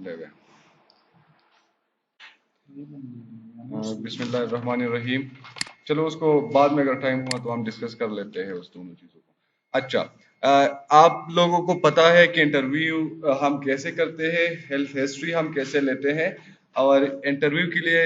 ले गए। बिस्मिल्लाहिर्रहमानिर्रहीम। चलो उसको बाद में अगर टाइम हुआ तो हम डिस्कस कर लेते हैं उस दोनों चीज़ों को। अच्छा, आप लोगों को पता है कि इंटरव्यू हम कैसे करते हैं, हेल्थ हिस्ट्री हम कैसे लेते हैं, और इंटरव्यू के लिए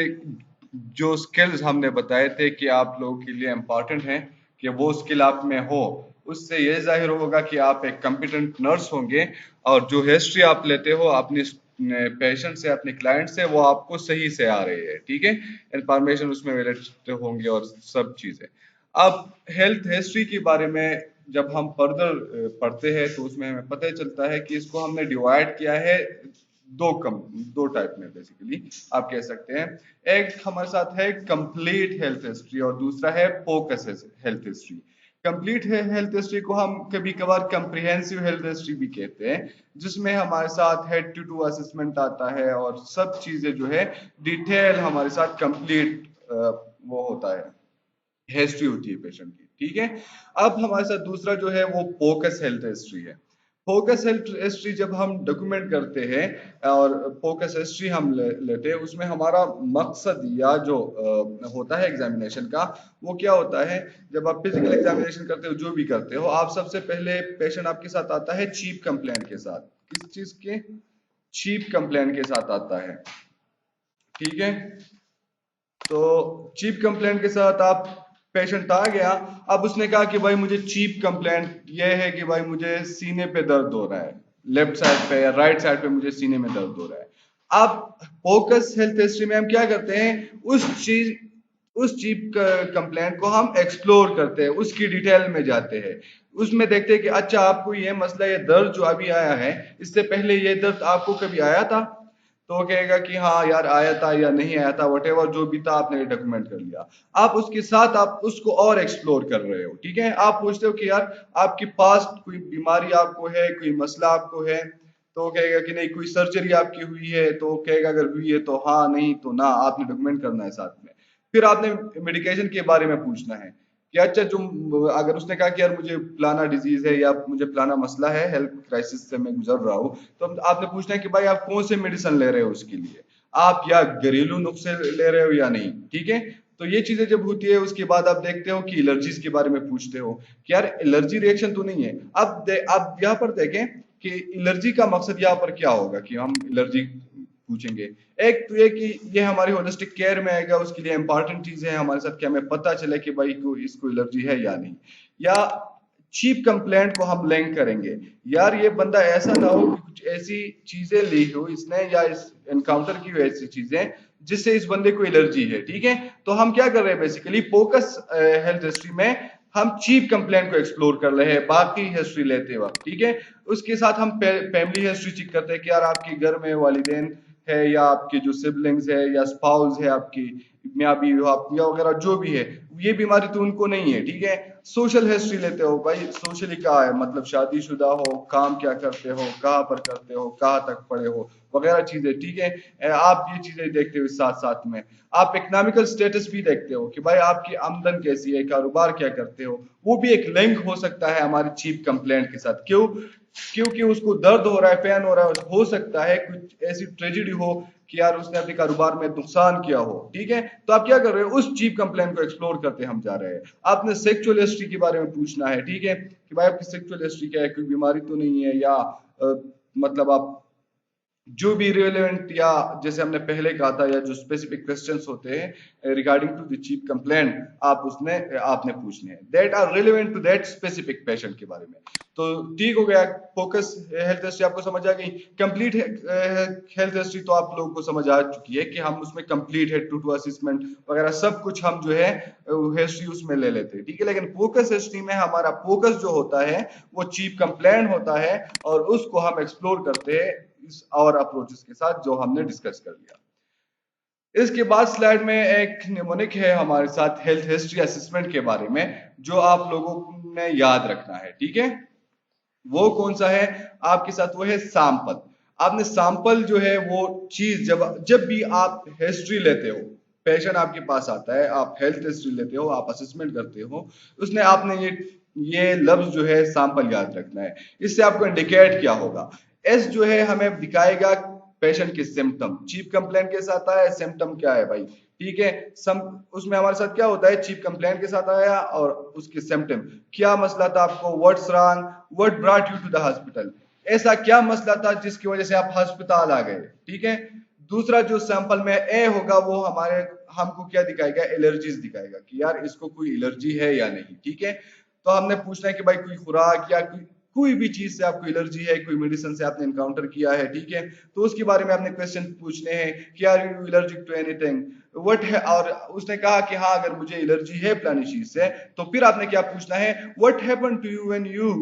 जो स्किल्स हमने बताए थे कि आप लोगों के लिए इम्पॉर्टेंट हैं कि वो स्किल आप में हो, उससे ये जाहिर होगा कि आप एक कॉम्पिटेंट नर्स होंगे, और जो हिस्ट्री आप लेते हो अपनी पेशेंट से, अपने क्लाइंट से, वो आपको सही से आ रही है। ठीक है, इंफॉर्मेशन उसमें वैलिड होंगे और सब चीजें। अब हेल्थ हिस्ट्री के बारे में जब हम फर्दर पढ़ते हैं तो उसमें हमें पता चलता है कि इसको हमने डिवाइड किया है दो टाइप में बेसिकली आप कह सकते हैं। एक हमारे साथ है कंप्लीट हेल्थ हिस्ट्री और दूसरा है focus health history. Complete health history को हम कभी कभार कंप्रिहेंसिव हेल्थ हिस्ट्री भी कहते हैं, जिसमें हमारे साथ हेड टू टू असेसमेंट आता है और सब चीजें जो है डिटेल हमारे साथ कंप्लीट वो होता है, हिस्ट्री होती है पेशेंट की। ठीक है, अब हमारे साथ दूसरा जो है वो फोकस हेल्थ हिस्ट्री है। फोकस हेल्थ हिस्ट्री जब हम डॉक्यूमेंट करते हैं और फोकस हिस्ट्री हम लेते हैं, उसमें हमारा मकसद या जो होता है एग्जामिनेशन का, वो क्या होता है। जब आप फिजिकल एग्जामिनेशन करते हो, जो भी करते हो, आप सबसे पहले पेशेंट आपके साथ आता है चीप कंप्लेंट के साथ। किस चीज के? चीप कंप्लेंट के साथ आता है। ठीक है, तो चीप कंप्लेंट के साथ आप पेशेंट आ गया। अब उसने कहा कि भाई मुझे चीप कंप्लेंट ये है कि भाई मुझे सीने पे दर्द हो रहा है, लेफ्ट साइड पे या राइट साइड पे मुझे सीने में दर्द हो रहा है। अब फोकस हेल्थ हिस्ट्री में हम क्या करते हैं, उस चीप कंप्लेंट को हम एक्सप्लोर करते हैं, उसकी डिटेल में जाते हैं, उसमें देखते हैं कि अच्छा आपको ये मसला, ये दर्द जो अभी आया है, इससे पहले ये दर्द आपको कभी आया था? तो वो कहेगा कि हाँ यार आया था या नहीं आया था, वटेवर जो भी था आपने डॉक्यूमेंट कर लिया। आप उसके साथ आप उसको और एक्सप्लोर कर रहे हो। ठीक है, आप पूछते हो कि यार आपकी पास्ट कोई बीमारी आपको है, कोई मसला आपको है? तो वो कहेगा कि नहीं। कोई सर्जरी आपकी हुई है? तो वो कहेगा अगर हुई है तो हाँ, नहीं तो ना, आपने डॉक्यूमेंट करना है साथ में। फिर आपने मेडिकेशन के बारे में पूछना है कि अच्छा जो, अगर उसने कहा कि यार मुझे फलाना डिजीज है या मुझे फलाना मसला है, हेल्थ क्राइसिस से मैं गुजर रहा हूँ, तो आपने पूछना है कि भाई आप कौन से मेडिसिन ले रहे हो उसके लिए, आप या घरेलू नुस्खे ले रहे हो या नहीं। ठीक है, तो ये चीजें जब होती है, उसके बाद आप देखते हो कि एलर्जीज के बारे में पूछते हो कि यार एलर्जी रिएक्शन तो नहीं है। अब यहाँ पर देखें कि एलर्जी का मकसद यहाँ पर क्या होगा कि हम एलर्जी पूछेंगे। एक तो ये कि ये हमारी होलिस्टिक केयर में आएगा, उसके लिए इंपॉर्टेंट चीज है हमारे साथ कि हमें पता चले कि भाई को इसको एलर्जी है या नहीं। या चीप कंप्लेंट को हम लिंक करेंगे, यार ये बंदा ऐसा ना हो कि कुछ ऐसी चीजें ली हो इसने या इस एनकाउंटर की हो ऐसी चीजें जिससे इस बंदे को एलर्जी है। ठीक है, तो हम क्या कर रहे हैं बेसिकली फोकस हेल्थ हिस्ट्री में, हम चीप कंप्लेंट को एक्सप्लोर कर रहे हैं बाकी हिस्ट्री लेते वक्त। ठीक है, उसके साथ हम फैमिली हिस्ट्री चेक करते हैं कि यार आपके घर में वालिदैन है या आपके जो सिबलिंग्स है या स्पाउस है आपकी, मियाँ बीवी हो आप या वगैरह जो भी है, ये बीमारी तो उनको नहीं है। ठीक है, सोशल हिस्ट्री लेते हो, भाई सोशली क्या है, मतलब शादीशुदा हो, काम क्या करते हो, कहाँ पर करते हो, कहाँ तक पढ़े हो, वगैरह चीजें। ठीक है, आप ये चीजें देखते हो। साथ साथ में आप इकोनॉमिकल स्टेटस भी देखते हो कि भाई आपकी आमदन कैसी है, कारोबार क्या करते हो। वो भी एक लिंक हो सकता है हमारी चीप कंप्लेंट के साथ। क्यों? क्योंकि उसको दर्द हो रहा है, पेन हो रहा है, हो सकता है कुछ ऐसी ट्रेजेडी हो कि यार उसने अपने कारोबार में नुकसान किया हो। ठीक है, तो आप क्या कर रहे हो, उस चीप कंप्लेंट को एक्सप्लोर करते हम जा रहे हैं। आपने सेक्सुअल हिस्ट्री के बारे में पूछना है। ठीक है, कि भाई आपकी सेक्सुअल हिस्ट्री क्या है, कोई बीमारी तो नहीं है, या मतलब आप जो भी रिलेवेंट, या जैसे हमने पहले कहा था, या जो स्पेसिफिक क्वेश्चंस होते हैं regarding to the chief complaint, आप उसने आपने पूछने हैं that are relevant to that specific patient के बारे में। तो ठीक हो गया, फोकस हेल्थ हिस्ट्री आपको समझ आ गई। कंप्लीट हेल्थ हिस्ट्री तो आप लोगों को समझ आ चुकी है कि हम उसमें complete head to toe assessment वगैरह सब कुछ हम जो है हिस्ट्री उसमें ले लेते हैं। ठीक है, लेकिन फोकस हिस्ट्री में हमारा फोकस जो होता है वो चीप कंप्लेंट होता है, और उसको हम एक्सप्लोर करते हैं इस और अप्रोचेस के साथ जो हमने डिस्कस कर लिया। इसके बाद स्लाइड में एक निमोनिक है हमारे साथ हेल्थ हिस्ट्री असेसमेंट के बारे में, जो आप लोगों ने याद रखना है। ठीक है, वो कौन सा है आपके साथ? वो है सैंपल। आपने सैंपल जो है वो चीज, जब जब भी आप हिस्ट्री लेते हो, पेशेंट आपके पास आता है, आप हेल्थ हिस्ट्री लेते हो, आप असेसमेंट करते हो, उसने आपने ये लफ्ज जो है सैंपल याद रखना है। इससे आपको इंडिकेट क्या होगा? एस जो है हमें दिखाएगा पेशेंट के सिम्टम। चीफ कंप्लेंट के साथ आया, सिम्टम क्या है भाई, ठीक है। सम उसमें हमारे साथ क्या होता है, चीफ कंप्लेंट के साथ आया और उसके सिम्टम, क्या मसला था आपको, what's wrong, what brought you to the hospital, ऐसा क्या मसला था जिसकी वजह से आप अस्पताल आ गए, ठीक है। दूसरा जो सैंपल में ए होगा वो हमारे हमको क्या दिखाएगा, एलर्जीज दिखाएगा कि यार इसको कोई एलर्जी है या नहीं, ठीक है। तो हमने पूछना है कि भाई कोई खुराक या कोई भी चीज से आपको एलर्जी है, कोई मेडिसिन से आपने एनकाउंटर किया है, ठीक है। तो उसके बारे में आपने क्वेश्चन पूछने हैं कि are you allergic to anything, what है, और उसने कहा कि हाँ अगर मुझे एलर्जी है फलानी चीज से, तो फिर आपने क्या पूछना है, what happen to you when you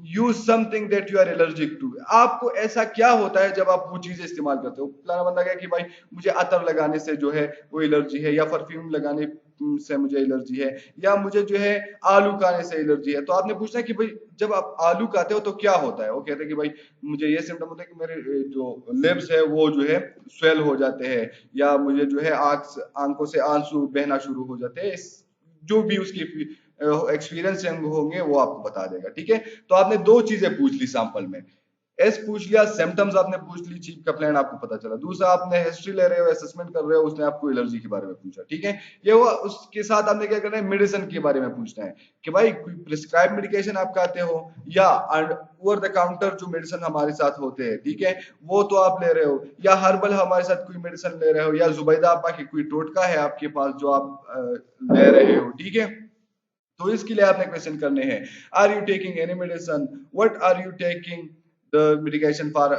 use something that you are allergic to, आपको ऐसा क्या होता है जब आप वो चीजें इस्तेमाल करते हो। फलाना बंदा कहे कि भाई मुझे अतर लगाने से जो है वो एलर्जी है, या परफ्यूम लगाने से मुझे एलर्जी है, या मुझे जो है आलू खाने से एलर्जी है। तो आपने पूछना है कि भाई जब आप आलू खाते हो तो क्या होता है, वो कहते हैं कि भाई मुझे ये सिम्टम होता है कि मेरे जो लिप्स है वो जो है स्वेल हो जाते हैं, या मुझे जो है आंखों से आंसू बहना शुरू हो जाते हैं, जो भी उसकी एक्सपीरियंस होंगे वो आपको बता देगा, ठीक है। तो आपने दो चीजें पूछ ली सैंपल में, एस पूछ लिया, सिम्टम्स आपने पूछ ली, चीफ का प्लान आपको पता चला। दूसरा आपने हिस्ट्री ले रहे हो, असेसमेंट कर रहे हो, उसने आपको एलर्जी के बारे में पूछा, ठीक है। ये हुआ। उसके साथ आपने क्या करना है, मेडिसिन के बारे में पूछना है कि भाई कोई प्रिस्क्राइब मेडिकेशन आप खाते हो, या ओवर द काउंटर जो मेडिसिन हमारे साथ होते हैं, ठीक है, वो तो आप ले रहे हो, या हर्बल हमारे साथ कोई मेडिसिन ले रहे हो, या जुबैदा आपा की कोई टोटका है आपके पास जो आप ले रहे हो, ठीक है। तो इसके लिए आपने क्वेश्चन करने हैं, are you taking any medicine, what are you taking the medication for,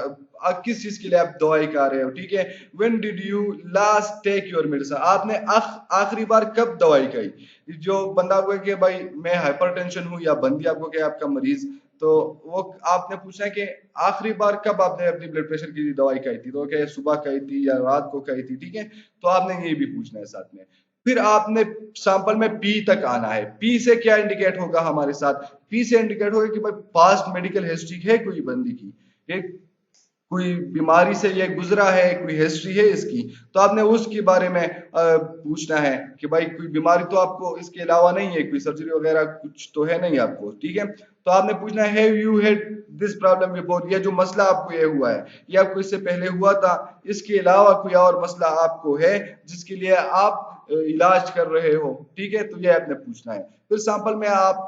किस चीज के लिए आप दवाई खा रहे हो, ठीक है। When did you last take your medicine, आपने आखिरी बार कब दवाई खाई। जो बंदा को कि भाई मैं हाइपरटेंशन हूं, या बंदी आपको क्या आपका मरीज, तो वो आपने पूछना है कि आखिरी बार कब आपने अपनी ब्लड प्रेशर की दवाई खाई थी, तो क्या सुबह खाई थी या रात को खाई थी, ठीक है। तो आपने ये भी पूछना है साथ में। फिर आपने सैंपल में पी तक आना है। पी से क्या इंडिकेट होगा हमारे साथ, पी से इंडिकेट होगा कि भाई पास्ट मेडिकल हिस्ट्री है कोई बंदी की, एक कोई बीमारी से ये गुजरा है, कोई हिस्ट्री है इसकी, तो आपने उसके बारे में पूछना है कि भाई कोई बीमारी तो आपको इसके अलावा नहीं है, कोई सर्जरी वगैरह कुछ तो है नहीं आपको, ठीक है। तो आपने पूछना है have you had this problem before, ये जो मसला आपको ये हुआ है ये आपको इससे पहले हुआ था, इसके अलावा कोई और मसला आपको है जिसके लिए आप इलाज कर रहे हो, ठीक है। तो ये आपने पूछना है। फिर सैंपल में आप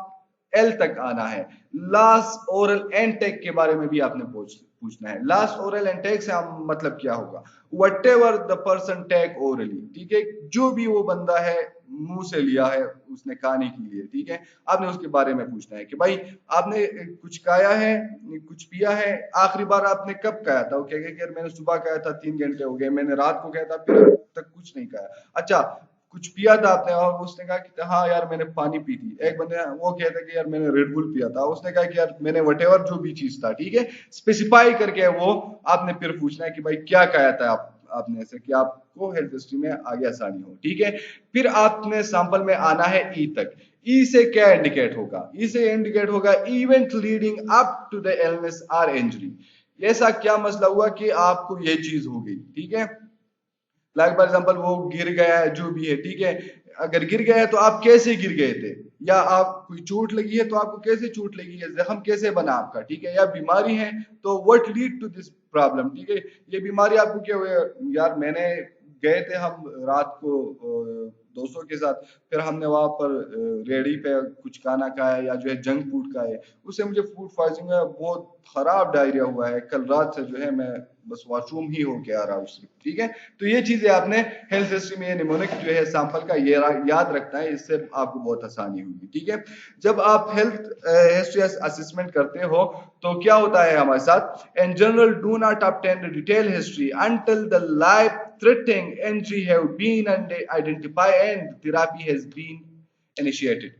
एल तक आना है, लास्ट ओरल एंटेक के बारे में भी आपने पूछना है। लास्ट ओरल एंटेक से मतलब क्या होगा, whatever the person take orally, ठीक है, जो भी वो बंदा है मुंह से लिया है उसने खाने के लिए, ठीक है। आपने उसके बारे में पूछना है कि भाई आपने कुछ खाया है, कुछ पिया है, आखिरी बार आपने कब खाया था, वो कहेगा कि यार मैंने सुबह खाया था 3 घंटे हो गए, मैंने रात को खाया था, फिर तक कुछ नहीं खाया। अच्छा कुछ पिया था आपने, और उसने कहा कि हाँ यार मैंने पानी पी थी। एक बंदे वो कहता है कि यार मैंने रेड बुल पिया था, उसने कहा कि यार मैंने वटेवर जो भी चीज था, ठीक है, स्पेसिफाई करके वो आपने फिर पूछना है कि भाई क्या खाया था आपने, ऐसे कि आपको हेल्थ हिस्ट्री में आगे आसानी हो, ठीक है। फिर आपने सैंपल में आना है ई तक। ई से क्या इंडिकेट होगा, ई से इंडिकेट होगा event leading up to the illness और इंजरी, ऐसा क्या मसला हुआ कि आपको ये चीज हो गई, ठीक है। लाइक फॉर एग्जाम्पल वो गिर गया है जो भी है, ठीक है, अगर गिर गया है तो आप कैसे गिर गए थे, या आप कोई चोट लगी है तो आपको कैसे चोट लगी है, जख्म कैसे बना आपका, ठीक है, या बीमारी है तो what lead to this problem, ठीक है, ये बीमारी आपको क्या हुई, यार मैंने गए थे हम रात को दोस्तों के साथ, फिर हमने वहां पर रेडी पे कुछ खाना खाया या जो है जंक फूड खाए, उससे मुझे फूड पॉइजनिंग है, बहुत खराब डायरिया हुआ है, कल रात से जो है मैं बस वॉशरूम ही होके आ रहा हूँ सिर्फ, ठीक है। तो ये चीजें आपने हेल्थ हिस्ट्री में, ये निमोनिक जो है सैंपल का ये याद रखना है, इससे आपको बहुत आसानी होगी, ठीक है। जब आप हेल्थ हिस्ट्री असेसमेंट करते हो तो क्या होता है हमारे साथ, in general do not obtain the detail history until the life threatening injury have been identified and therapy has been initiated।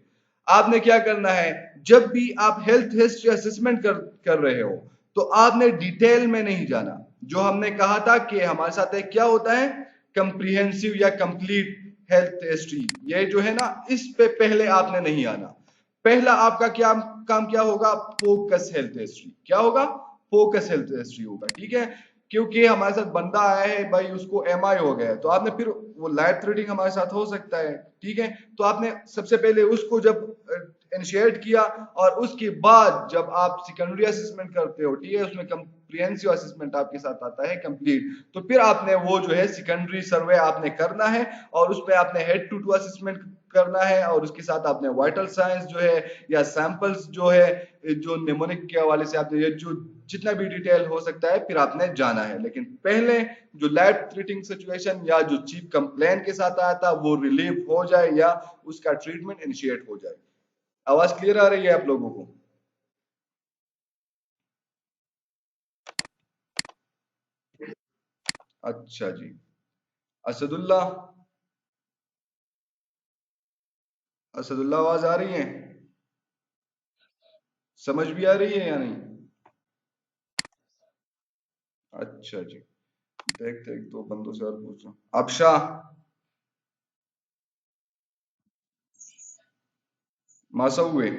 आपने क्या करना है, जब भी आप हेल्थ हिस्ट्री असेसमेंट कर रहे हो तो आपने डिटेल में नहीं जाना। जो हमने कहा था कि हमारे साथ एक क्या होता है, कंप्रीहेंसिव या कंप्लीट हेल्थ हिस्ट्री, ये जो है ना इस पे पहले आपने नहीं आना। पहला आपका क्या काम क्या होगा, फोकस हेल्थ हिस्ट्री, क्या होगा, फोकस हेल्थ हिस्ट्री होगा, ठीक है। क्योंकि हमारे साथ बंदा आया है भाई उसको एमआई हो गया है, तो आपने फिर वो लाइफ थ्रेटिंग हमारे साथ हो सकता है, ठीक है। तो आपने सबसे पहले उसको जब इनिशिएट किया और उसके बाद जब आप सेकेंडरी असेसमेंट करते हो, ठीक है, उसमें कंप्रिहेंसिव असेसमेंट आपके साथ आता है कंप्लीट, तो फिर आपने वो जो है सेकेंडरी सर्वे आपने करना है और उस पर आपने हेड टू टू असेसमेंट करना है और उसके साथ आपने वाइटल साइंस जो है या सैंपल्स जो है जो निमोनिक के हवाले से आपने ये जो जितना भी डिटेल हो सकता है फिर आपने जाना है। लेकिन पहले जो लैब ट्रीटिंग सिचुएशन या जो चीफ कंप्लेन के साथ आया था वो रिलीव हो जाए या उसका ट्रीटमेंट इनिशिएट हो जाए। आवाज क्लियर आ रही है आप लोगों को? अच्छा जी। असदुल्ला, असदुल्ला आवाज आ रही है? समझ भी आ रही है या नहीं? अच्छा जी। देखते एक दो बंदों से और पूछो। अबशा, मासुए,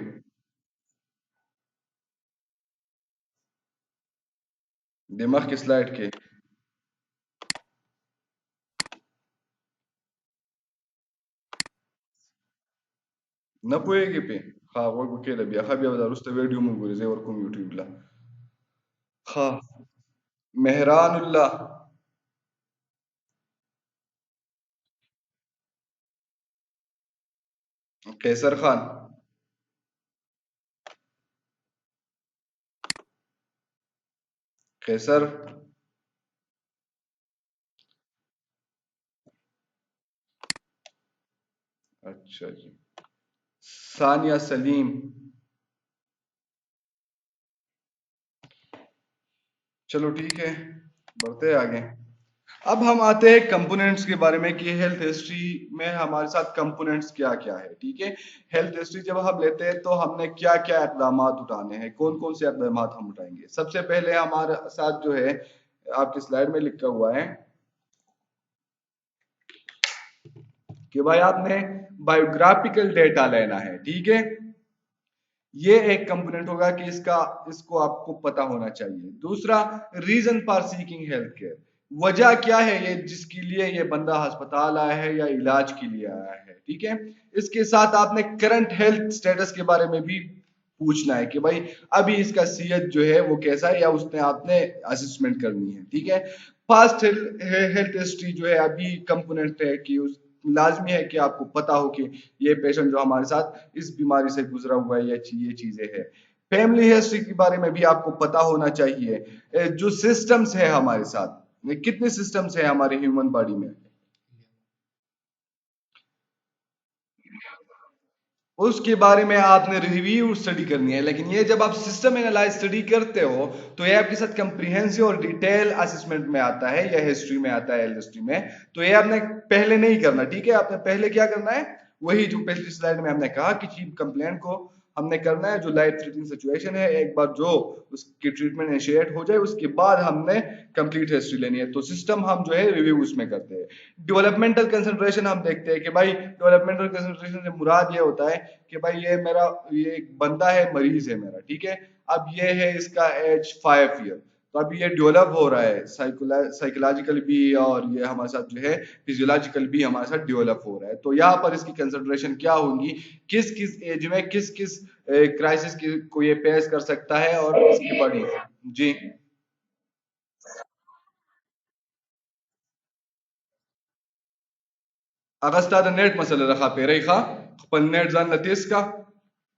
दिमाग की स्लाइड के न पोएगी पे हाँ वो के लबी अखा भी रुस्त वीडियो में गुरे जे और कोम यूट्यूब ला हाँ मेहरानुल्लाह कैसर खान कैसर अच्छा जी सानिया सलीम चलो ठीक है बढ़ते हैं आगे। अब हम आते हैं कंपोनेंट्स के बारे में कि हेल्थ हिस्ट्री में हमारे साथ कंपोनेंट्स क्या क्या है। ठीक है, हेल्थ हिस्ट्री जब हम लेते हैं तो हमने क्या क्या इकदाम उठाने हैं, कौन कौन से इकदाम हम उठाएंगे। सबसे पहले हमारे साथ जो है आपकी स्लाइड में लिखा हुआ है कि भाई आपने बायोग्राफिकल डेटा लेना है। ठीक है, ये एक कंपोनेंट होगा कि इसका इसको आपको पता होना चाहिए। दूसरा, reason for seeking health care, वजह क्या है ये जिसके लिए ये बंदा अस्पताल आया है या इलाज के लिए आया है। ठीक है, इसके साथ आपने करंट हेल्थ स्टेटस के बारे में भी पूछना है कि भाई अभी इसका सेहत जो है वो कैसा है या उसने आपने असेसमेंट करनी है। ठीक है, फास्ट हेल्थ हिस्ट्री जो है अभी कंपोनेंट है कि उस लाजमी है कि आपको पता हो कि ये पेशेंट जो हमारे साथ इस बीमारी से गुजरा हुआ है ये चीजें है। फैमिली हिस्ट्री के बारे में भी आपको पता होना चाहिए। जो सिस्टम्स है हमारे साथ, कितने सिस्टम्स है हमारे ह्यूमन बॉडी में, उसके बारे में आपने रिव्यू स्टडी करनी है। लेकिन ये जब आप सिस्टम एनालाइज स्टडी करते हो तो ये आपके साथ कंप्रिहेंसिव और डिटेल असेसमेंट में आता है या हिस्ट्री में आता है, हिस्ट्री में। तो ये आपने पहले नहीं करना। ठीक है, आपने पहले क्या करना है, वही जो पिछली स्लाइड में हमने कहा कि चीफ कंप्लेंट को हमने करना है जो लाइफ थ्रेटनिंग सिचुएशन है। एक बार जो उसकी ट्रीटमेंट इनिशिएट हो जाए उसके बाद हमने कंप्लीट हिस्ट्री लेनी है। तो सिस्टम हम जो है रिव्यू उसमें करते हैं। डेवलपमेंटल कंसंट्रेशन हम देखते हैं कि भाई डेवलपमेंटल कंसंट्रेशन से मुराद ये होता है कि भाई ये मेरा ये एक बंदा है, मरीज है मेरा। ठीक है, अब ये है इसका एज 5 ईयर, तो अभी ये डेवलप हो रहा है साइकोलॉजिकल भी और ये हमारे साथ जो है फिजियोलॉजिकल भी हमारे साथ डेवलप हो रहा है। तो यहाँ पर इसकी कंसिडरेशन क्या होंगी, किस किस एज में किस किस क्राइसिस को ये फेस कर सकता है और इसकी बड़ी। जी अगस्ता द नेट मसला रखा पे रही खा खपल नेट जान लतीस का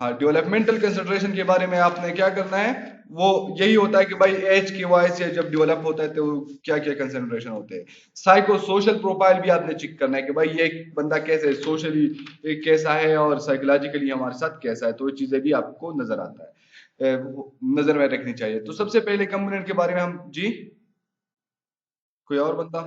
हाँ डेवलपमेंटल कंसिडरेशन के बारे में आपने क्या करना है, वो यही होता है कि भाई एज के वाइज से जब डेवलप होता है तो क्या क्या कंसिडरेशन होते हैं। साइको सोशल प्रोफाइल भी आपने चेक करना है कि भाई ये बंदा कैसे सोशली कैसा है और साइकोलॉजिकली हमारे साथ कैसा है। तो ये चीजें भी आपको नजर आता है, नजर में रखनी चाहिए। तो सबसे पहले कंपोनेंट के बारे में हम जी, कोई और बंदा?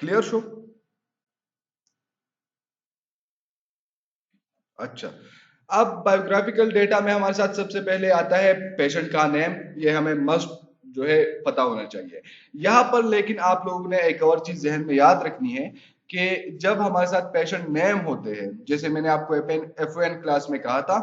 Clear show? अच्छा, अब बायोग्राफिकल डेटा में हमारे साथ सबसे पहले आता है पेशेंट का नेम। ये हमें मस्ट जो है पता होना चाहिए यहाँ पर। लेकिन आप लोगों ने एक और चीज जहन में याद रखनी है कि जब हमारे साथ पेशेंट नेम होते हैं, जैसे मैंने आपको F1 क्लास में कहा था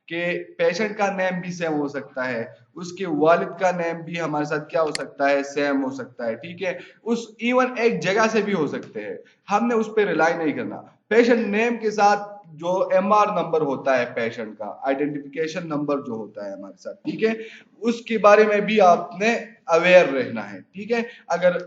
कि पेशेंट का नेम भी सेम हो सकता है, उसके वालिद का नेम भी हमारे साथ क्या हो सकता है, सेम हो सकता है, ठीक है। उस इवन एक जगह से भी हो सकते हैं, हमने उस पर रिलाई नहीं करना। पेशेंट नेम के साथ जो MR नंबर होता है, पेशेंट का आइडेंटिफिकेशन नंबर जो होता है हमारे साथ, ठीक है, उसके बारे में भी आपने अवेयर रहना है, ठीक है। अगर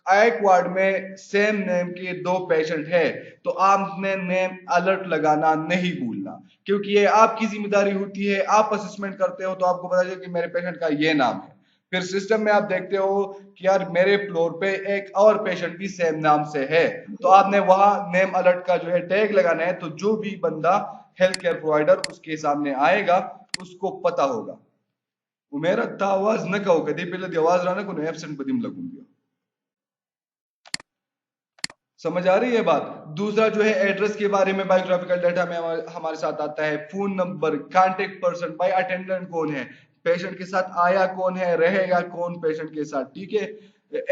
एक वार्ड में सेम नेम के दो पेशेंट है तो आपने नेम अलर्ट लगाना नहीं भूलना, क्योंकि ये आपकी जिम्मेदारी होती है। आप असेसमेंट करते हो तो आपको पता चले कि मेरे पेशेंट का ये नाम है, फिर सिस्टम में आप देखते हो कि यार मेरे फ्लोर पे एक और पेशेंट भी सेम नाम से है, तो आपने वहां नेम अलर्ट का जो है टैग लगाना है, तो जो भी बंदा हेल्थ केयर प्रोवाइडर उसके सामने आएगा उसको पता होगा। उमेरा ता आवाज न कहो कदी पहले दी आवाज राना को एब्सेंट बदिम लगूंगी। समझ आ रही है बात? दूसरा जो है एड्रेस के बारे में बायोग्राफिकल डाटा में हमारे साथ आता है फोन नंबर, कांटेक्ट पर्सन, भाई अटेंडेंट कौन है, पेशेंट के साथ आया कौन है, रहेगा कौन पेशेंट के साथ, ठीक है।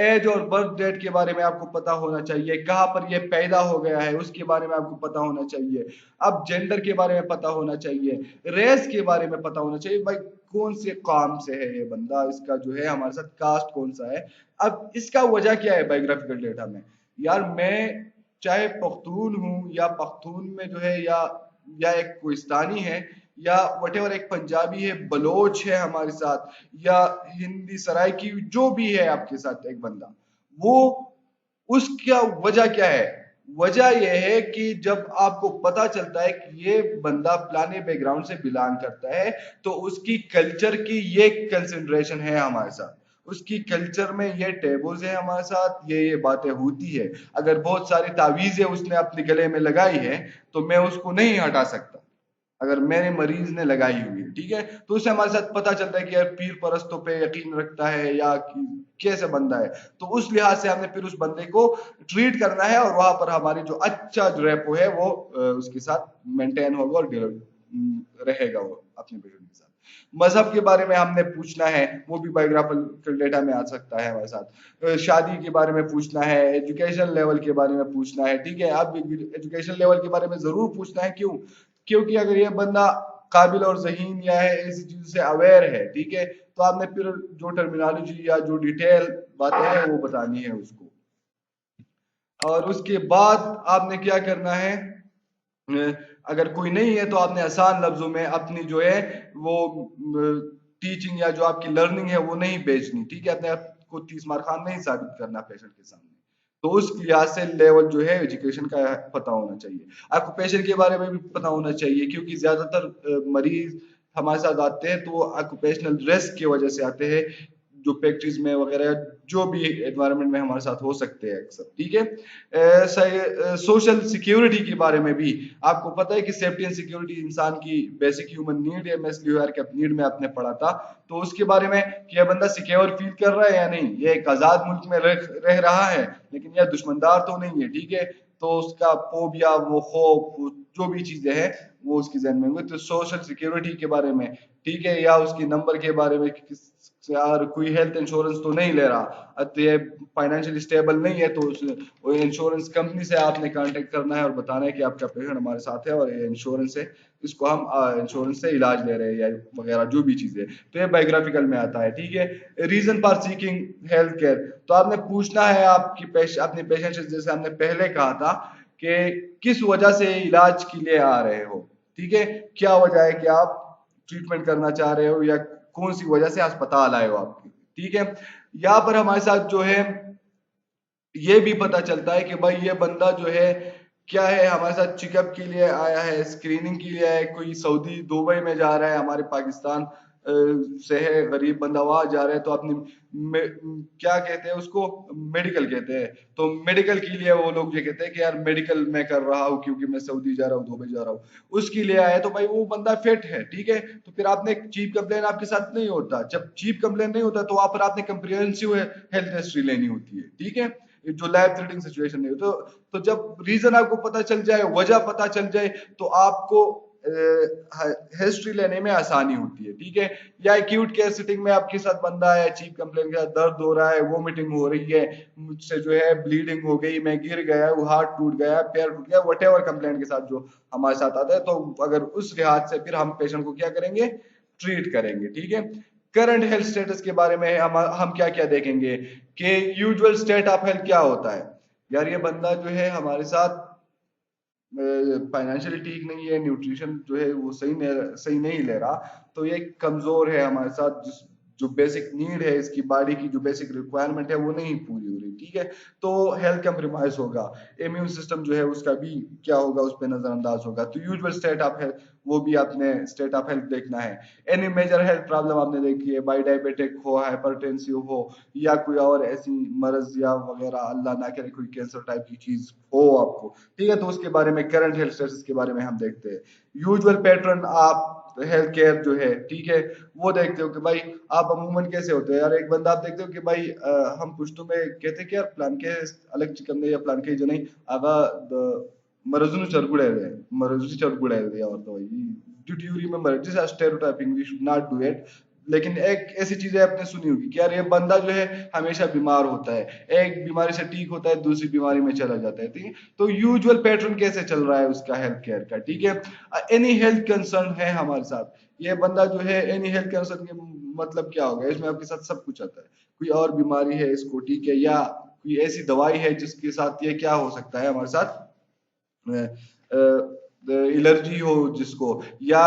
एज और बर्थ डेट के बारे में आपको पता होना चाहिए, कहां पर ये पैदा हो गया है उसके बारे में आपको पता होना चाहिए। अब जेंडर के बारे में पता होना चाहिए, रेस के बारे में पता होना चाहिए, भाई कौन से काम से है ये बंदा, इसका जो है हमारे साथ कास्ट कौन सा है। अब इसका वजह क्या है बायोग्राफिकल डेटा में, यार मैं चाहे पख्तून हूं या पख्तून में जो है या एक कोहिस्तानी है या वटेवर एक पंजाबी है, बलोच है हमारे साथ, या हिंदी सराइकी जो भी है आपके साथ एक बंदा, वो उसका वजह क्या है? वजह यह है कि जब आपको पता चलता है कि ये बंदा फलाने बैकग्राउंड से बिलोंग करता है तो उसकी कल्चर की ये कंसिडरेशन है हमारे साथ, उसकी कल्चर में ये टेबुल्स है हमारे साथ, ये बातें होती है। अगर बहुत सारी तावीजें उसने अपने गले में लगाई है तो मैं उसको नहीं हटा सकता, अगर मेरे मरीज ने लगाई हुई है, ठीक है। तो उससे हमारे साथ पता चलता है कि यार पीर परस्तों पे यकीन रखता है या कैसे बंदा है, तो उस लिहाज से हमने फिर उस बंदे को ट्रीट करना है और वहां पर हमारी जो अच्छा जो रेपो है वो उसके साथ मेंटेन होगा और रहेगा वो अपने पेशेंट के साथ। मजहब के बारे में हमने पूछना है, वो भी बायोग्राफिकल डेटा में आ सकता है हमारे साथ। शादी के बारे में पूछना है, एजुकेशन लेवल के बारे में पूछना है, ठीक है। अब एजुकेशन लेवल के बारे में जरूर पूछना है, क्यों? क्योंकि अगर ये बंदा काबिल और जहीन या है ऐसी चीज से अवेयर है, ठीक है, तो आपने फिर जो टर्मिनोलॉजी या जो डिटेल बातें हैं वो बतानी है उसको। और उसके बाद आपने क्या करना है, अगर कोई नहीं है तो आपने आसान लफ्जों में अपनी जो है वो टीचिंग या जो आपकी लर्निंग है वो नहीं बेचनी, ठीक है। अपने आप को 30 मार खान नहीं साबित करना पेशेंट के सामने। तो उस लिहाज से लेवल जो है एजुकेशन का पता होना चाहिए। आपको पेशेंट के बारे में भी पता होना चाहिए, क्योंकि ज्यादातर मरीज हमारे साथ आते हैं तो ऑक्यूपेशनल रिस्क की वजह से आते हैं, जो फैक्ट्रीज में वगैरह जो भी एनवायरनमेंट में हमारे साथ हो सकते हैं अक्सर, ठीक है। सोशल सिक्योरिटी के बारे में भी आपको पता है कि सेफ्टी एंड सिक्योरिटी इंसान की बेसिक ह्यूमन नीड है, मैस्लो हियरार्की नीड में आपने पढ़ा था। तो उसके बारे में कि यह बंदा सिक्योर फील कर रहा है या नहीं, ये एक आजाद मुल्क में रह रहा है लेकिन यह दुश्मनदार तो नहीं है, ठीक है। तो उसका फोबिया, वो खौफ, जो भी चीजें हैं वो उसकी जहन में होंगे। तो सोशल सिक्योरिटी के बारे में, ठीक है, या उसके नंबर के बारे में कि यार कोई हेल्थ इंश्योरेंस तो नहीं ले रहा, तो ये फाइनेंशियल स्टेबल नहीं है, तो उस इंश्योरेंस कंपनी से आपने कांटेक्ट करना है और बताना है कि आपका पेशेंट हमारे साथ है और ये इंश्योरेंस है, इसको हम इंश्योरेंस से इलाज ले रहे हैं या वगैरह जो भी चीजें, तो ये बायोग्राफिकल में आता है, ठीक है। Reason for seeking health care, तो आपने पूछना है अपने पेशेंट से, जैसे हमने पहले कहा था कि किस वजह से इलाज के लिए आ रहे हो, ठीक है। क्या वजह है कि आप ट्रीटमेंट करना चाह रहे हो या कौन सी वजह से अस्पताल आए हो आपकी, ठीक है। यहाँ पर हमारे साथ जो है ये भी पता चलता है कि भाई ये बंदा जो है क्या है, हमारे साथ चेकअप के लिए आया है, स्क्रीनिंग के लिए आया है, कोई सऊदी दुबई में जा रहा है, हमारे पाकिस्तान से है, गरीब बंदा वहां जा रहा है, तो अपनी क्या कहते हैं उसको, मेडिकल कहते हैं। तो मेडिकल के लिए वो लोग ये कहते हैं कि यार मेडिकल मैं कर रहा हूँ क्योंकि मैं सऊदी जा रहा हूँ, दुबई जा रहा हूँ, उसके लिए आया है, तो भाई वो बंदा फिट है, ठीक है। तो फिर आपने चीफ कंप्लेन आपके साथ नहीं होता, जब चीफ कंप्लेन नहीं होता तो वहां पर आपने कंप्रिहेंसिव हेल्थ हिस्ट्री लेनी होती है, ठीक है। जो लाइफ थ्रेटनिंग सिचुएशन नहीं हो। तो जब रीजन आपको पता चल जाए, वजह पता चल जाए, तो आपको हिस्ट्री लेने में आसानी होती है, ठीक है। या एक्यूट केयर सेटिंग में आपके साथ बंदा है, चीफ कंप्लेन के साथ दर्द हो रहा है, वोमिटिंग हो रही है, मुझसे जो है ब्लीडिंग हो गई, मैं गिर गया, वो हाथ टूट गया, पैर टूट गया, वटेवर कंप्लेंट के साथ जो हमारे साथ आता है, तो अगर उस लिहाज से फिर हम पेशेंट को क्या करेंगे, ट्रीट करेंगे, ठीक है। करंट हेल्थ स्टेटस के बारे में हम क्या क्या देखेंगे कि यूजुअल स्टेट ऑफ हेल्थ क्या होता है। यार ये बंदा जो है हमारे साथ फाइनेंशियली ठीक नहीं है, न्यूट्रिशन जो है वो सही नहीं ले रहा, तो ये कमजोर है हमारे साथ, जो बेसिक नीड है इसकी बॉडी की, जो बेसिक रिक्वायरमेंट है वो नहीं पूरी हो रही, ठीक है। तो हेल्थ कंप्रोमाइज होगा, इम्यून सिस्टम जो है उसका भी क्या होगा, उस पर नजरअंदाज होगा। तो यूजुअल स्टेट ऑफ हेल्थ, वो भी आपने स्टेट ऑफ हेल्थ देखना है। एनी मेजर हेल्थ प्रॉब्लम आपने देखी है, बाई डायबिटिक हो, हाइपरटेंसिव हो, या कोई और ऐसी मर्ज या वगैरह, अल्लाह ना करे कोई कैंसर टाइप की चीज हो आपको, ठीक है, तो उसके बारे में, करंट हेल्थ स्टेटस के बारे में हम देखते हैं। यूजुअल पैटर्न आप हेल्थ केयर जो है, ठीक है, वो देखते हो कि भाई आप अमूमन कैसे होते हैं। यार एक बंदा आप देखते हो कि भाई हम पुश्तों में कहते हैं कि यार प्लान के अलग चिकन दे या प्लान के जो नहीं आगा मरजुनु चरगुड़े हुए, मरजुनु चरगुड़े हुए, और तो did you remember this are stereotyping, we should not do it. लेकिन एक ऐसी चीजें आपने सुनी होगी कि यार ये बंदा जो है हमेशा बीमार होता है, एक बीमारी से ठीक होता है, दूसरी बीमारी में चला जाता है, ठीक है। तो यूजुअल पैटर्न कैसे चल रहा है उसका हेल्थ केयर का, ठीक है। एनी हेल्थ कंसर्न है हमारे साथ, ये बंदा जो है एनी हेल्थ कंसर्न के मतलब क्या होगा, इसमें आपके साथ सब कुछ आता है। कोई और बीमारी है इसको, ठीक है, या कोई ऐसी दवाई है जिसके साथ ये क्या हो सकता है हमारे साथ, एलर्जी हो जिसको, या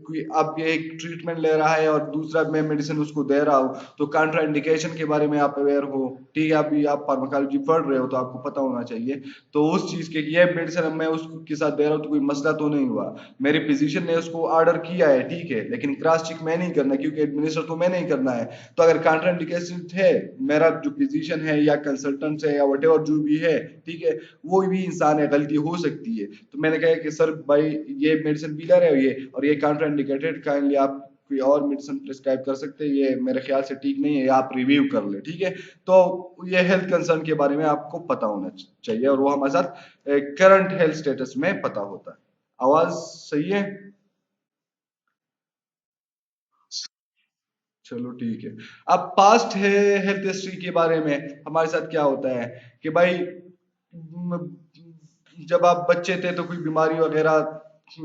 कोई आप ये एक ट्रीटमेंट ले रहा है और दूसरा मैं मेडिसिन उसको दे रहा हूँ, तो कॉन्ट्राइंडिकेशन के बारे में आप अवेयर हो, ठीक है। अभी आप फार्माकोलॉजी पढ़ रहे हो तो आपको पता होना चाहिए, तो उस चीज के ये मेडिसिन मैं उसके साथ दे रहा हूँ तो कोई मसला तो नहीं हुआ, मेरे फिजिशियन ने उसको ऑर्डर किया है, ठीक है, लेकिन क्रॉस चेक मैं नहीं करना क्योंकि एडमिनिस्टर तो मैं नहीं करना है। तो अगर कॉन्ट्राइंडिकेशन है, मेरा जो फिजिशियन है या कंसल्टेंट है या वट जो भी है, ठीक है, वो भी इंसान है, गलती हो सकती है। तो मैंने कहा कि सर भाई ये मेडिसिन पी रहे हो ये, और ये काउंटर इंडिकेटेड, काइंडली आप कोई और मेडिसिन प्रिस्क्राइब कर सकते हैं, ये मेरे ख्याल से ठीक नहीं है, आप रिव्यू कर ले, ठीक है। तो ये हेल्थ कंसर्न के बारे में आपको पता होना चाहिए, और वो हमारे साथ करंट हेल्थ स्टेटस में पता होता है। आवाज सही है? चलो ठीक है। अब पास्ट है हेल्थ हिस्ट्री के बारे में हमारे साथ क्या होता है कि भाई जब आप बच्चे थे तो कोई बीमारी वगैरह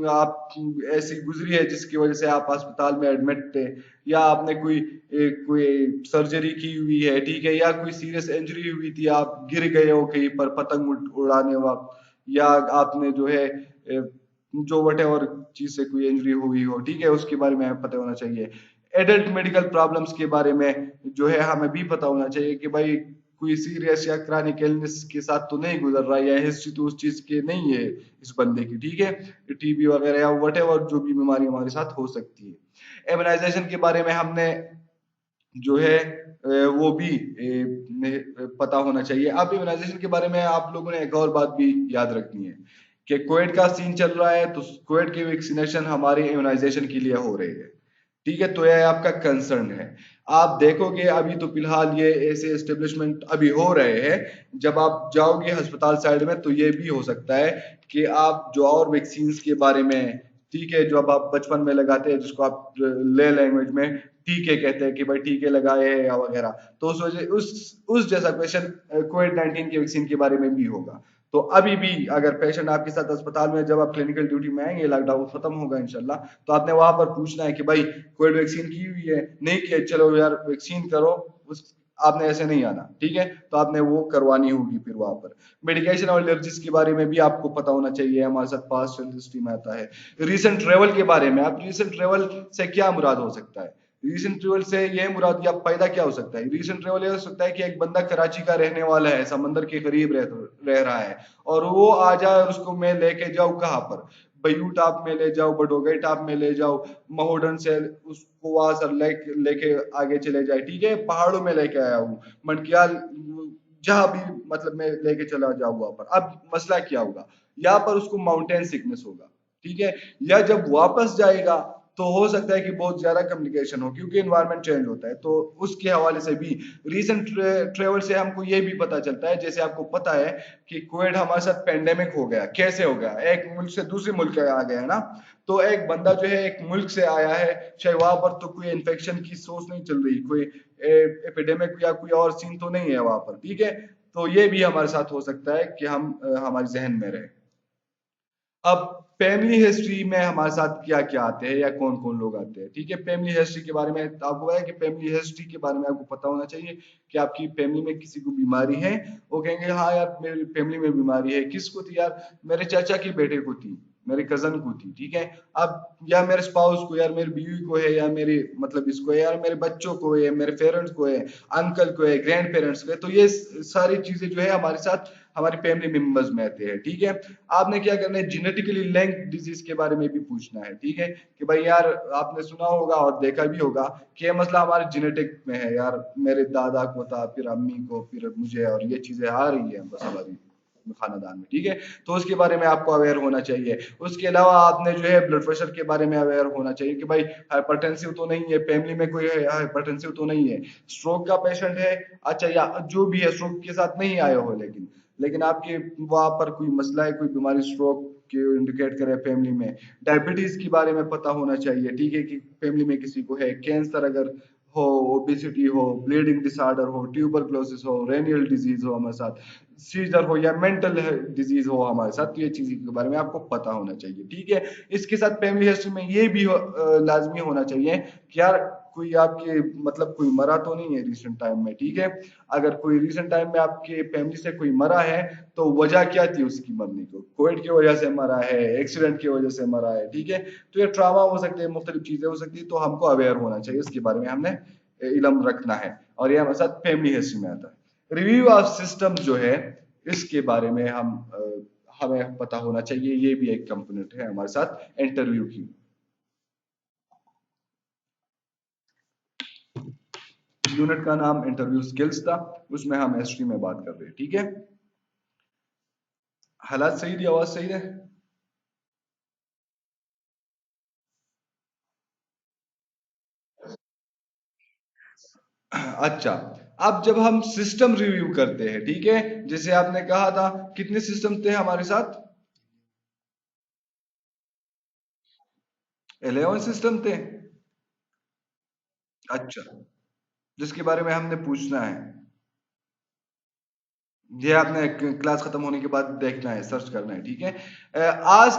आप ऐसी गुजरी है जिसकी वजह से आप अस्पताल में एडमिट थे, या आपने कोई सर्जरी की हुई है, ठीक है, या कोई सीरियस इंजरी हुई थी, आप गिर गए हो कहीं पर पतंग उड़ाने वक्त, या आपने जो है जो वट एवर चीज से कोई इंजरी हुई हो, ठीक है, उसके बारे में हमें पता होना चाहिए। एडल्ट मेडिकल प्रॉब्लम्स के बारे में जो है हमें भी पता होना चाहिए कि भाई कोई सीरियस या क्रॉनिक इलनेस के साथ तो नहीं गुजर रहा, या हिस्ट्री तो उस चीज की नहीं है इस बंदे की, ठीक है, टीबी वगैरह या वट एवर जो भी बीमारी हमारे साथ हो सकती है। इम्यूनाइजेशन के बारे में हमने जो है वो भी पता होना चाहिए। अब इम्यूनाइजेशन के बारे में आप लोगों ने एक और बात भी याद रखनी है कि कोविड का सीन चल रहा है, तो कोविड की वैक्सीनेशन हमारे इम्यूनाइजेशन के लिए हो रही है, ठीक है, तो यह आपका कंसर्न है। आप देखोगे अभी तो फिलहाल ये ऐसे एस्टेब्लिशमेंट अभी हो रहे हैं, जब आप जाओगे अस्पताल साइड में तो ये भी हो सकता है कि आप जो और वैक्सीन के बारे में, ठीक है, जो अब आप बचपन में लगाते हैं जिसको आप ले लैंग्वेज में टीके कहते हैं कि भाई टीके लगाए हैं या वगैरह, तो उस वजह उस जैसा क्वेश्चन कोविड-19 के वैक्सीन के बारे में भी होगा। तो अभी भी अगर पेशेंट आपके साथ अस्पताल में, जब आप क्लिनिकल ड्यूटी में आएंगे, लॉकडाउन खत्म होगा इंशाल्लाह, तो आपने वहां पर पूछना है कि भाई कोविड वैक्सीन की हुई है, नहीं की है, चलो यार वैक्सीन करो, उस आपने ऐसे नहीं आना, ठीक है, तो आपने वो करवानी होगी फिर वहां पर। मेडिकेशन और एलर्जीज के बारे में भी आपको पता होना चाहिए, हमारे साथ पास्ट हिस्ट्री में आता है। रिसेंट ट्रेवल के बारे में, आप रिसेंट ट्रेवल से क्या मुराद हो सकता है, रिसेंट ट्रेवल से ये मुराद या फायदा क्या हो सकता है। रिसेंट ट्रेवल ये हो सकता है कि एक बंदा कराची का रहने वाला है, समंदर के करीब रह रहा है, और वो आ जाए और उसको मैं लेके जाऊं कहाँ पर, बयू टाप में ले जाओ, बडोगई टाप में ले जाओ, महोडन से उसको वहां से लेके आगे चले जाए, ठीक है, पहाड़ों में लेके आया हूँ, मनकियाल, जहां भी मतलब मैं लेके चला जाऊँ वहां पर। अब मसला क्या होगा, यहाँ पर उसको माउंटेन सिकनेस होगा, ठीक है, या जब वापस जाएगा तो हो सकता है कि बहुत ज्यादा कम्युनिकेशन हो, क्योंकि इन्वायरमेंट चेंज होता है। तो उसके हवाले से भी रिसेंट ट्रेवल से हमको ये भी पता चलता है, जैसे आपको पता है कि कोविड हमारे साथ पेंडेमिक हो गया, कैसे हो गया, एक मुल्क से दूसरे मुल्क आ गया है ना। तो एक बंदा जो है एक मुल्क से आया है, शायद वहां पर तो कोई इन्फेक्शन की सोच नहीं चल रही, कोई एपिडेमिक या कोई और सीन तो नहीं है वहां पर, ठीक है। तो ये भी हमारे साथ हो सकता है कि हम हमारे जहन में रहे। अब फैमिली हिस्ट्री में हमारे साथ क्या क्या आते हैं या कौन कौन लोग आते हैं, ठीक है। फैमिली हिस्ट्री के बारे में आपको पता है कि फैमिली हिस्ट्री के बारे में आपको पता होना चाहिए कि आपकी फैमिली में किसी को बीमारी है। वो कहेंगे हाँ यार मेरी फैमिली में बीमारी है, किसको थी यार, मेरे चाचा के बेटे को थी, मेरे कजन को थी, ठीक है। अब या मेरे स्पाउस को, यार मेरी बीवी को है, या मेरे मतलब इसको है, यार मेरे बच्चों को है, मेरे पेरेंट्स को है, अंकल को है, ग्रैंड पेरेंट्स को है। तो ये सारी चीजें जो है हमारे साथ हमारी फैमिली मेंबर्स में आते हैं, ठीक है। आपने क्या करना है, जेनेटिकली लिंक डिजीज के बारे में भी पूछना है, ठीक है, कि भाई यार आपने सुना होगा और देखा भी होगा कि ये मसला हमारे जेनेटिक में है यार, मेरे दादा को था, फिर अम्मी को, फिर मुझे, और ये चीजें आ रही है बस हमारी खानदान में, ठीक है। तो उसके बारे में आपको अवेयर होना चाहिए। उसके अलावा आपने जो है ब्लड प्रेशर के बारे में अवेयर होना चाहिए कि भाई हाइपरटेंसिव तो नहीं है, फैमिली में कोई हाइपरटेंसिव तो नहीं है, स्ट्रोक का पेशेंट है, अच्छा, या जो भी है स्ट्रोक के साथ नहीं आया हो, लेकिन आपके वहां पर कोई मसला है, कोई बीमारी स्ट्रोक के इंडिकेट करे फैमिली में। डायबिटीज के बारे में पता होना चाहिए, ठीक है, कि फैमिली में किसी को है, कैंसर अगर हो, ओबेसिटी हो, ब्लीडिंग डिसऑर्डर हो, ट्यूबरक्लोसिस हो, रेनियल डिजीज हो हमारे साथ, सीजर हो, या मेंटल डिजीज हो हमारे साथ, तो ये चीज के बारे में आपको पता होना चाहिए, ठीक है। इसके साथ फैमिली हिस्ट्री में ये भी लाजमी होना चाहिए कि यार कोई आपके मतलब कोई मरा तो नहीं है रिसेंट टाइम में, ठीक है। अगर कोई रिसेंट टाइम में आपके फैमिली से कोई मरा है, तो वजह क्या थी उसकी मरने को, कोविड की वजह से मरा है, एक्सीडेंट की वजह से मरा है, ठीक है। तो ये ट्रामा हो सकते हैं, मुख्तलिफ चीजें हो सकती है, तो हमको अवेयर होना चाहिए, इसके बारे में हमने इलम रखना है। और ये हमारे साथ फैमिली हिस्ट्री में आता है। रिव्यू ऑफ सिस्टम जो है, इसके बारे में हमें पता होना चाहिए, ये भी एक कंपोनेंट है हमारे साथ इंटरव्यू की। यूनिट का नाम इंटरव्यू स्किल्स था, उसमें हम हिस्ट्री में बात कर रहे हैं, ठीक है। हालात सही थी, आवाज सही है। अच्छा, अब जब हम सिस्टम रिव्यू करते हैं, ठीक है, जैसे आपने कहा था कितने सिस्टम थे हमारे साथ, 11 सिस्टम थे। अच्छा, जिसके बारे में हमने पूछना है, ये आपने क्लास खत्म होने के बाद देखना है, सर्च करना है, ठीक है। आज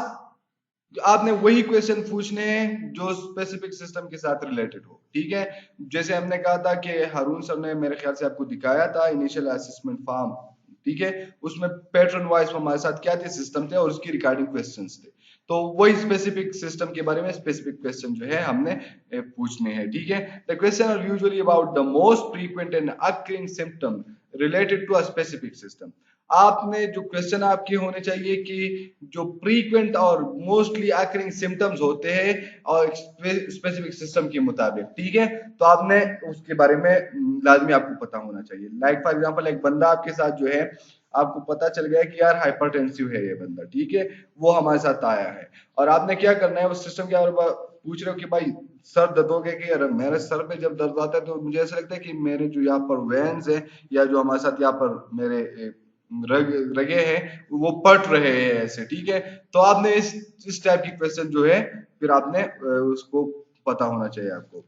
आपने वही क्वेश्चन पूछने हैं जो स्पेसिफिक सिस्टम के साथ रिलेटेड हो, ठीक है। जैसे हमने कहा था कि हारून सर ने मेरे ख्याल से आपको दिखाया था इनिशियल असेसमेंट फॉर्म, ठीक है। उसमें पैटर्न वाइज हमारे साथ क्या थे, सिस्टम थे और उसकी रिगार्डिंग क्वेश्चंस थे। तो वही स्पेसिफिक सिस्टम के बारे में स्पेसिफिक क्वेश्चन जो है हमने पूछने हैं, ठीक है। The question are usually about the most frequent and occurring symptom related to a specific system. आपने जो क्वेश्चन आपके होने चाहिए कि जो फ्रीक्वेंट और मोस्टली अकरिंग सिम्टम्स होते हैं और स्पेसिफिक सिस्टम के मुताबिक, ठीक है। तो आपने उसके बारे में लाजमी आपको पता होना चाहिए। लाइक फॉर एग्जांपल एक बंदा आपके साथ जो है, आपको पता चल गया कि यार हाइपरटेंसिव है ये बंदा, ठीक है, वो हमारे साथ आया है, और आपने क्या करना है, उस सिस्टम के बारे में पूछ रहे हो कि भाई सर दर्द हो गया, कि यार मेरे सर पे जब दर्द आता है तो मुझे ऐसा लगता है कि मेरे जो यहाँ पर वेन्स है, या जो हमारे साथ यहाँ पर मेरे रगे हैं, वो पट रहे हैं ऐसे, ठीक है। तो आपने इस टाइप की क्वेश्चन जो है, फिर आपने उसको पता होना चाहिए आपको।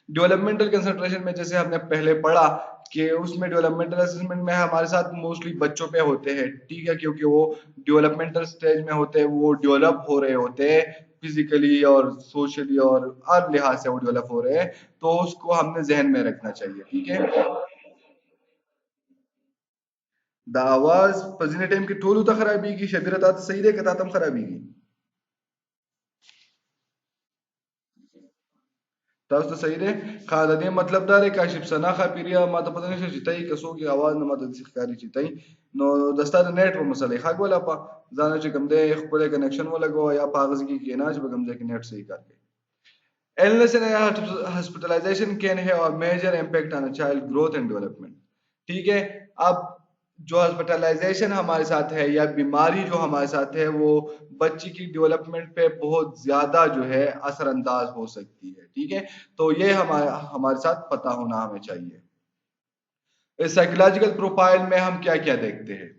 डेवलपमेंटल कंसंट्रेशन में जैसे हमने पहले पढ़ा कि उसमें डेवलपमेंटल असेसमेंट में हमारे साथ मोस्टली बच्चों पे होते हैं, ठीक है, क्योंकि वो डेवलपमेंटल स्टेज में होते हैं, वो डेवलप हो रहे होते हैं फिजिकली और सोशली और हर लिहाज से वो डेवलप हो रहे हैं। तो उसको हमने जहन में रखना चाहिए, ठीक है। द आवाज पजीने टाइम की टोल उता खराबी की शबीरता सही दे कतातम खराबी की तब तो सही दे खादा दे मतलब दार काशिफ सना खापिरिया माता पता नहीं चिताई कसो की आवाज न माता सिखारी चिताई नो दस्ता नेट वो मसले खाग वाला पा जाना च कम दे खपले कनेक्शन वाला गो या पागज की केना च बगम जे नेट सही करके illness and hospitalization can have a major impact on a child growth and development, ठीक है। अब जो हॉस्पिटलाइजेशन हमारे साथ है या बीमारी जो हमारे साथ है वो बच्चे की डेवलपमेंट पे बहुत ज्यादा जो है असरअंदाज हो सकती है। ठीक है, तो ये हमारे हमारे साथ पता होना हमें चाहिए। साइकोलॉजिकल प्रोफाइल में हम क्या क्या देखते हैं?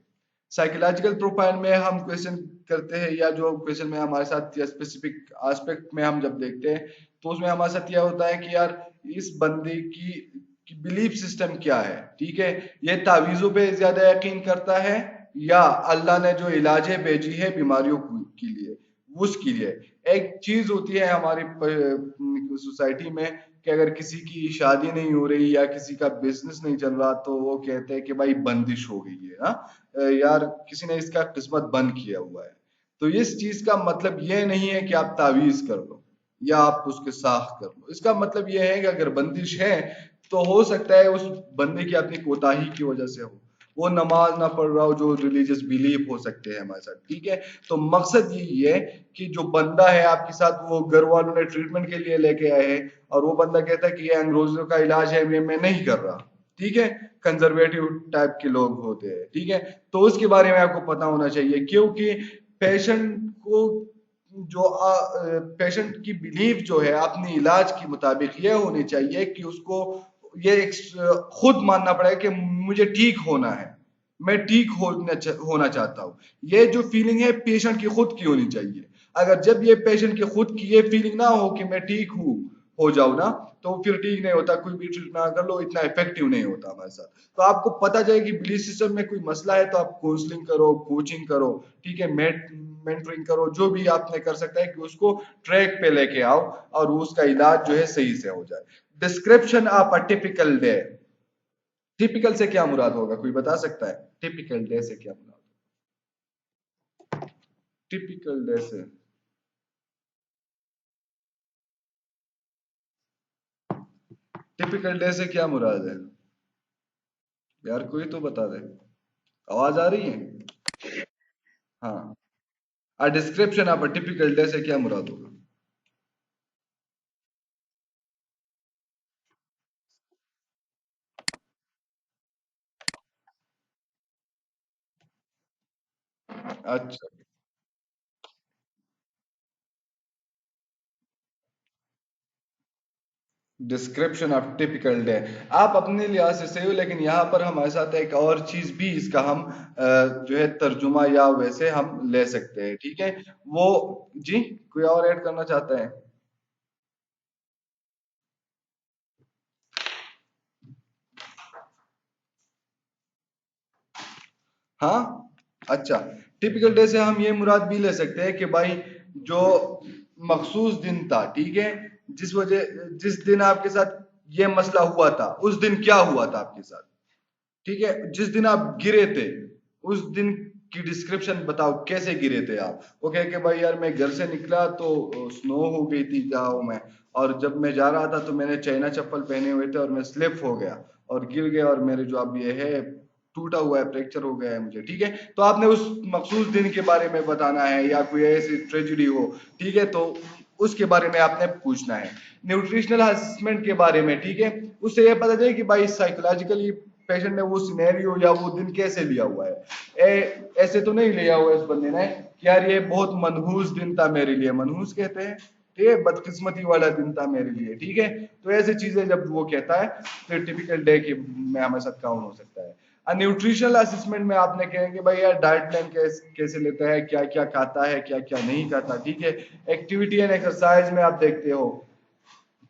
साइकोलॉजिकल प्रोफाइल में हम क्वेश्चन करते हैं, या जो क्वेश्चन में हमारे साथ या स्पेसिफिक एस्पेक्ट में हम जब देखते हैं तो उसमें हमारे साथ यह होता है कि यार इस बंदे की बिलीफ सिस्टम क्या है। ठीक है, ये तावीज़ों पे ज्यादा यकीन करता है या अल्लाह ने जो इलाजें भेजी है बीमारियों के लिए उसके लिए। एक चीज होती है हमारी सोसाइटी में कि अगर किसी की शादी नहीं हो रही या किसी का बिजनेस नहीं चल रहा तो वो कहते हैं कि भाई बंदिश हो गई है ना, यार किसी ने इसका किस्मत बंद किया हुआ है। तो इस चीज का मतलब ये नहीं है कि आप तावीज कर लो या आप उसके साथ कर लो। इसका मतलब ये है कि अगर बंदिश है तो हो सकता है उस बंदे की अपनी कोताही की वजह से हो, वो नमाज ना पढ़ रहा हो, जो रिलीजियस बिलीफ हो सकते हैं हमारे साथ। ठीक है, तो मकसद यही है कि जो बंदा है आपके साथ वो घर वालों ने ट्रीटमेंट के लिए लेके आए हैं और वो बंदा कहता है कि ये अंग्रेजों का इलाज है, मैं नहीं कर रहा। ठीक है, कंजर्वेटिव टाइप के लोग होते हैं। ठीक है, तो उसके बारे में आपको पता होना चाहिए, क्योंकि पेशेंट को जो पेशेंट की बिलीफ जो है अपनी इलाज के मुताबिक ये होनी चाहिए कि उसको ये खुद मानना पड़ेगा कि मुझे ठीक होना है, मैं ठीक होना चाहता हूँ। ये जो फीलिंग है पेशेंट की खुद की होनी चाहिए। अगर जब ये पेशेंट की खुद की ये फीलिंग ना हो कि मैं ठीक हूँ, हो जाऊं ना, तो फिर ठीक नहीं होता। कोई भी ट्रीटमेंट कर लो इतना इफेक्टिव नहीं होता हमारे साथ। तो आपको पता चले कि बिलीफ सिस्टम में कोई मसला है तो आप काउंसलिंग करो, कोचिंग करो। ठीक है, मेंटरिंग करो, जो भी आपने कर सकता है कि उसको ट्रैक पे लेके आओ और उसका इलाज जो है सही से हो जाए। Description of a typical day. Typical से क्या मुराद होगा, कोई बता सकता है? टिपिकल डे से क्या मुराद? टिपिकल डे से टिपिकल डे से क्या मुराद है? यार कोई तो बता दे। आवाज आ रही है? हाँ, a description of a typical day से क्या मुराद होगा? अच्छा, डिस्क्रिप्शन ऑफ टिपिकल डे आप अपने लिहाज से सही हो, लेकिन यहाँ पर हमारे साथ एक और चीज भी इसका हम जो है तर्जुमा या वैसे हम ले सकते हैं। ठीक है, वो जी कोई और ऐड करना चाहता है? हाँ, अच्छा, टिपिकल डे से हम ये मुराद भी ले सकते हैं कि भाई जो मखसूस दिन था, ठीक है, जिस दिन आपके साथ ये मसला हुआ था उस दिन क्या हुआ था आपके साथ। ठीक है, जिस दिन आप गिरे थे उस दिन की डिस्क्रिप्शन बताओ, कैसे गिरे थे आप। वो कह के भाई यार मैं घर से निकला तो स्नो हो गई थी गाँव में, और जब मैं जा रहा था तो मैंने चाइना चप्पल पहने हुए थे और मैं स्लिप हो गया और गिर गया और मेरे जो अब ये है टूटा हुआ है, फ्रैक्चर हो गया है मुझे। ठीक है, तो आपने उस मखसूस दिन के बारे में बताना है या कोई ऐसी ट्रेजिडी हो। ठीक है, तो उसके बारे में आपने पूछना है। न्यूट्रिशनल असेसमेंट के बारे में, ठीक है, उससे ये पता चले कि भाई साइकोलॉजिकली पेशेंट ने वो सिनेरियो या वो दिन कैसे लिया हुआ है। ऐसे तो नहीं लिया हुआ इस बंदे ने कि यार ये बहुत मनहूस दिन था मेरे लिए, मनहूस कहते हैं, ठीक है, बदकिस्मती वाला दिन था मेरे लिए। ठीक है, तो ऐसी चीजें जब वो कहता है तो टिपिकल डे के में हमारे साथ काउंट हो सकता है। न्यूट्रिशनल असेसमेंट में आपने कहेंगे भाई यार डाइट प्लान कैसे लेता है, क्या क्या खाता है, क्या क्या नहीं खाता। ठीक है, एक्टिविटी एंड एक्सरसाइज में आप देखते हो,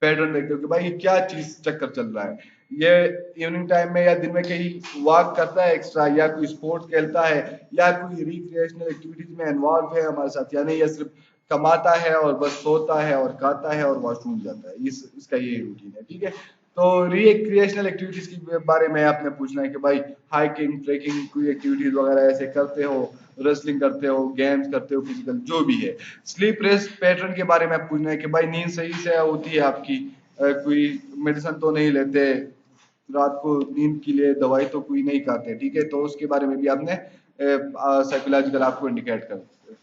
पैटर्न देखते हो कि भाई ये क्या चीज चक्कर चल रहा है। ये इवनिंग टाइम में या दिन में कहीं वॉक करता है एक्स्ट्रा, या कोई स्पोर्ट्स खेलता है, या कोई रिक्रिएशनल एक्टिविटीज में इन्वॉल्व है हमारे साथ, यानी ये सिर्फ कमाता है और बस सोता है और खाता है और वॉशरूम जाता है, इसका ये रूटीन है। ठीक है, तो रिक्रिएशनल एक्टिविटीज के बारे में आपने पूछना है कि भाई हाइकिंग, ट्रेकिंग, कोई एक्टिविटीज वगैरह ऐसे करते हो, रेसलिंग करते हो, गेम्स करते हो, फिजिकल जो भी है। स्लीप रेस्ट पैटर्न के बारे में पूछना है कि भाई नींद सही से होती है आपकी, कोई मेडिसिन तो नहीं लेते, रात को नींद के लिए दवाई तो कोई नहीं खाते। ठीक है, तो उसके बारे में भी आपने साइकोलॉजिकल आपको इंडिकेट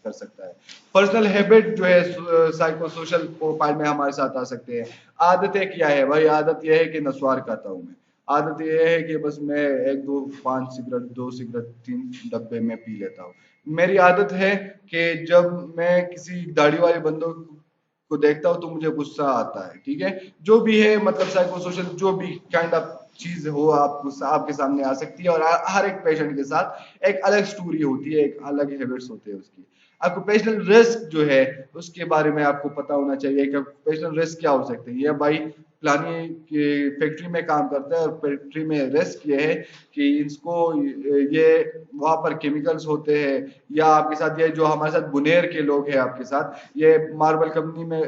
कर सकता है। पर्सनल हैबिट जो है साइको सोशल प्रोफाइल में हमारे साथ आ सकते हैं। आदतें क्या है भाई, आदत यह है कि नस्वार खाता हूं मैं, आदत ये है कि बस मैं एक दो 5 सिगरेट 2 सिगरेट 3 डब्बे में पी लेता हूँ। मेरी आदत है कि जब मैं किसी दाढ़ी वाले बंदों को देखता हूँ तो मुझे गुस्सा आता है, ठीक है। जो भी है मतलब साइको सोशल जो भी काइंड ऑफ चीज हो आपके सामने आ सकती है, और हर एक पेशेंट के साथ एक अलग स्टोरी होती है, एक अलग हैबिट्स होते हैं उसकी। ऑक्यूपेशनल रिस्क जो है उसके बारे में आपको पता होना चाहिए कि ऑक्यूपेशनल रिस्क क्या हो सकते हैं। ये भाई फलानी की फैक्ट्री में काम करता है और फैक्ट्री में रिस्क ये है कि इसको ये वहां पर केमिकल्स होते हैं, या आपके साथ ये जो हमारे साथ बुनेर के लोग हैं आपके साथ, ये मार्बल कंपनी में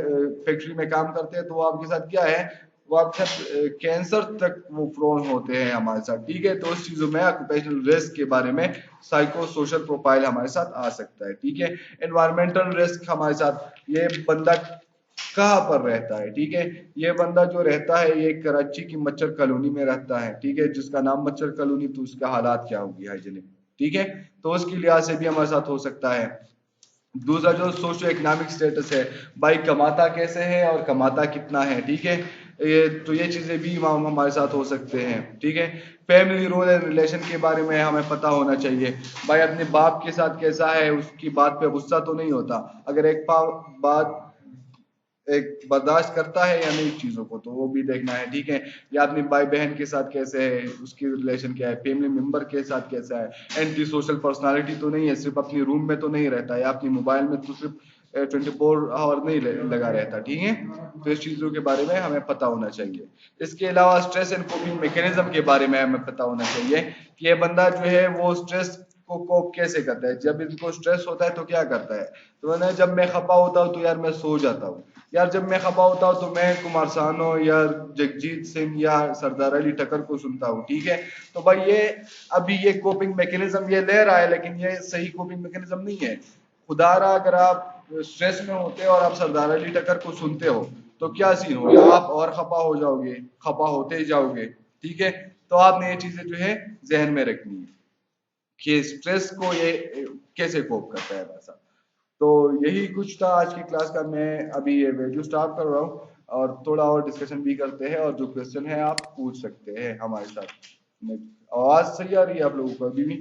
फैक्ट्री में काम करते हैं, तो वो आपके साथ क्या है, वो आपके साथ कैंसर तक वो प्रोन होते हैं हमारे साथ, ठीक है। तो उस चीजों में ऑक्यूपेशनल रिस्क के बारे में साइको सोशल प्रोफाइल हमारे साथ आ सकता है, ठीक है। एनवायरमेंटल रिस्क हमारे साथ, ये बंदा कहाँ पर रहता है, ठीक है। ये बंदा जो रहता है ये कराची की मच्छर कॉलोनी में रहता है, ठीक है, जिसका नाम मच्छर कॉलोनी, तो उसका हालात क्या होगी हाइजीनिक, ठीक है। तो उसकी लिहाज से भी हमारे साथ हो सकता है। दूसरा जो सोशो इकोनॉमिक स्टेटस है, भाई कमाता कैसे है और कमाता कितना है, ठीक है। ये चीजें भी हमारे साथ हो सकते हैं, ठीक है। फैमिली रोल एंड रिलेशन के बारे में हमें पता होना चाहिए। भाई अपने बाप के साथ कैसा है, उसकी बात पे गुस्सा तो नहीं होता। अगर एक बात एक बर्दाश्त करता है या नहीं चीजों को, तो वो भी देखना है, ठीक है। या अपनी भाई बहन के साथ कैसे है, उसकी रिलेशन क्या है, फैमिली मेंबर के साथ कैसा है। एंटी सोशल पर्सनालिटी तो नहीं है, सिर्फ अपनी रूम में तो नहीं रहता, या अपनी मोबाइल में तो सिर्फ 24 आवर नहीं लगा रहता, ठीक है। तो इस चीजों के बारे में हमें पता होना चाहिए। इसके अलावा स्ट्रेस एंड कोपिंग मैकेनिज्म के बारे में हमें पता होना चाहिए कि ये बंदा जो है वो स्ट्रेस को कोप कैसे करता है। जब इनको स्ट्रेस होता है तो क्या करता है, तो मैंने जब मैं खपा होता हूँ तो यार मैं सो जाता हूँ। यार जब मैं खपा होता हूँ तो मैं कुमार सानू या जगजीत सिंह या सरदार अली टक्कर को सुनता हूँ, ठीक है। तो भाई ये अभी ये कोपिंग मैकेनिज्म ये ले रहा है, लेकिन ये सही कोपिंग मैकेनिज्म नहीं है। खुदारा अगर आप स्ट्रेस में होते हो और आप सरदार अली टक्कर को सुनते हो तो क्या सीन होगा, आप और खपा हो जाओगे, खपा होते ही जाओगे, ठीक है। तो आपने ये चीजें जो है जहन में रखनी है कि स्ट्रेस को ये कैसे कोप करता है वैसा। तो यही कुछ था आज की क्लास का। मैं अभी ये वीडियो स्टार्ट कर रहा हूँ और थोड़ा और डिस्कशन भी करते हैं, और जो क्वेश्चन है आप पूछ सकते हैं हमारे साथ। आवाज सही आ रही है आप लोगों को अभी भी?